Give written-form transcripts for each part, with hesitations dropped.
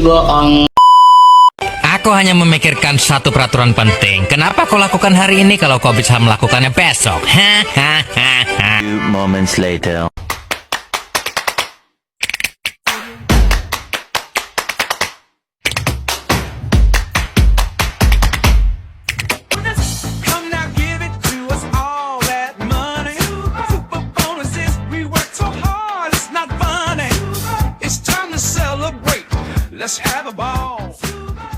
bohong. Aku hanya memikirkan satu peraturan penting. Kenapa kau lakukan hari ini kalau kau bisa melakukannya besok? Hahaha. Few moments later. Come now, give it to us all that money. Super bonuses, we work so hard, it's not funny. It's time to celebrate. Let's have a ball.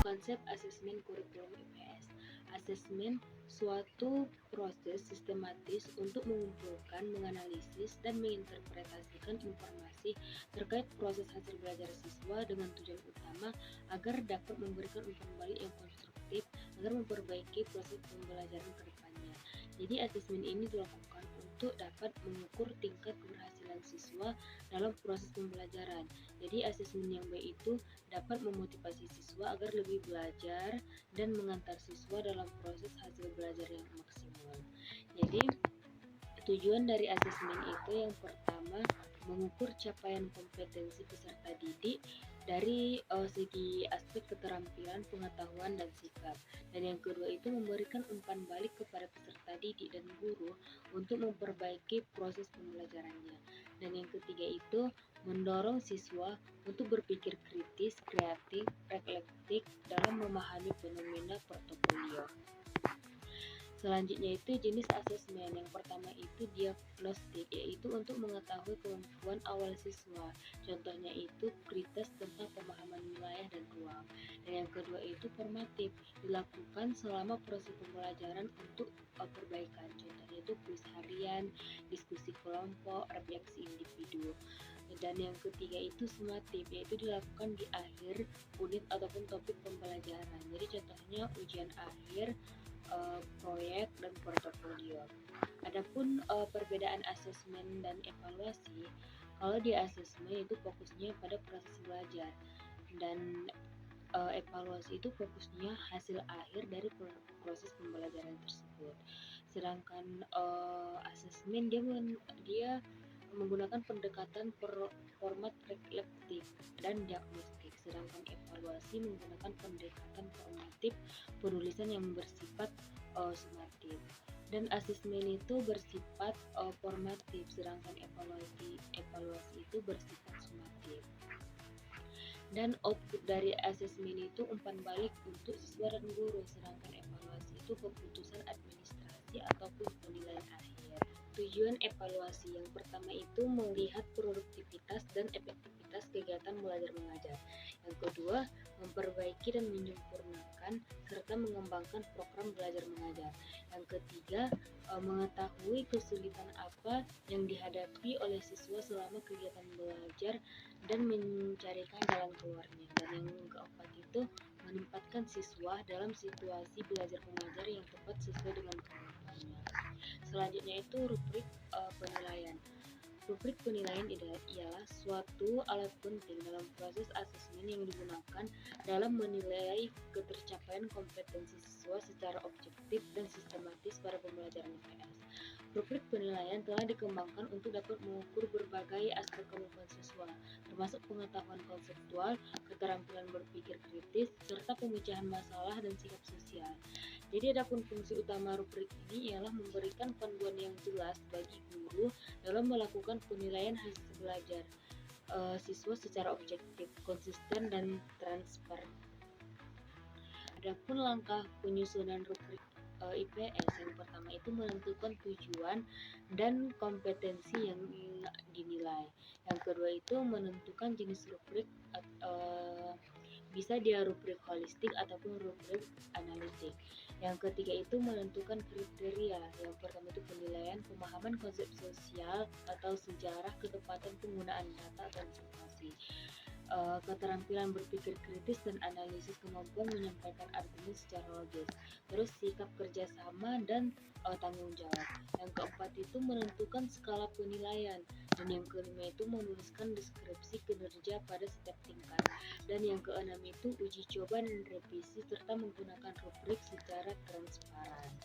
Konsep asesmen kurikulum IPS. Asesmen suatu proses sistematis untuk mengumpulkan, menganalisis, dan menginterpretasikan informasi terkait proses hasil belajar siswa dengan tujuan utama agar dapat memberikan umpan balik yang konstruktif agar memperbaiki proses pembelajaran ke depannya. Jadi asesmen ini dilakukan untuk dapat mengukur tingkat keberhasilan siswa dalam proses pembelajaran. Jadi asesmen yang baik itu dapat memotivasi siswa agar lebih belajar dan mengantar siswa dalam proses hasil belajar yang maksimal. Jadi tujuan dari asesmen itu yang pertama mengukur capaian kompetensi peserta didik dari segi aspek keterampilan, pengetahuan, dan sikap. Dan yang kedua itu memberikan umpan balik kepada peserta didik dan guru untuk memperbaiki proses pembelajarannya. Dan yang ketiga itu mendorong siswa untuk berpikir kritis, kreatif, reflektif dalam memahami fenomena portofolio. Selanjutnya itu jenis asesmen. Yang pertama itu diagnostik, yaitu untuk mengetahui kemampuan awal siswa. Contohnya itu kritis tentang pemahaman wilayah dan ruang. Dan yang kedua itu formatif, dilakukan selama proses pembelajaran untuk perbaikan. Contohnya itu kuis harian, diskusi kelompok, refleksi individu. Dan yang ketiga itu sumatif, yaitu dilakukan di akhir unit ataupun topik pembelajaran. Jadi contohnya ujian akhir, proyek, dan portofolio. Adapun perbedaan asesmen dan evaluasi, kalau di asesmen itu fokusnya pada proses belajar dan evaluasi itu fokusnya hasil akhir dari proses pembelajaran tersebut. Sedangkan asesmen dia menggunakan pendekatan format reflektif dan diagnostik, sedangkan evaluasi menggunakan pendekatan formatif penulisan yang bersifat sumatif. Dan asesmen itu bersifat formatif, sedangkan evaluasi itu bersifat sumatif. Dan output dari asesmen itu umpan balik untuk siswa dan guru, sedangkan evaluasi itu keputusan administrasi ataupun penilaian akhir. Tujuan evaluasi yang pertama itu melihat produktivitas dan efektivitas kegiatan belajar mengajar. Yang kedua, memperbaiki dan menyempurnakan serta mengembangkan program belajar mengajar. Yang ketiga, mengetahui kesulitan apa yang dihadapi oleh siswa selama kegiatan belajar dan mencarikan jalan keluarnya. Dan yang keempat itu menempatkan siswa dalam situasi belajar mengajar yang tepat sesuai dengan kemampuannya. Selanjutnya itu rubrik penilaian. Rubrik penilaian ialah suatu alat penting dalam proses asesmen yang digunakan dalam menilai ketercapaian kompetensi siswa secara objektif dan sistematis pada pembelajaran IPS. Rubrik penilaian telah dikembangkan untuk dapat mengukur berbagai aspek kemampuan siswa, termasuk pengetahuan konseptual, keterampilan berpikir kritis, serta pemecahan masalah dan sikap sosial. Jadi adapun fungsi utama rubrik ini ialah memberikan panduan yang jelas bagi guru dalam melakukan penilaian hasil belajar siswa secara objektif, konsisten, dan transparan. Adapun langkah penyusunan rubrik IPS yang pertama itu menentukan tujuan dan kompetensi yang dinilai. Yang kedua itu menentukan jenis rubrik, bisa dia rubrik holistik ataupun rubrik analitik. Yang ketiga itu menentukan kriteria. Yang pertama itu penilaian pemahaman konsep sosial atau sejarah ketepatan penggunaan data dan informasi. Keterampilan berpikir kritis dan analisis kemampuan menyampaikan argumen secara logis. Terus sikap kerjasama dan tanggung jawab. Yang keempat itu menentukan skala penilaian. Dan yang kelima itu menuliskan deskripsi kinerja pada setiap tingkat. Dan yang keenam itu uji coba dan revisi serta menggunakan rubrik secara transparan.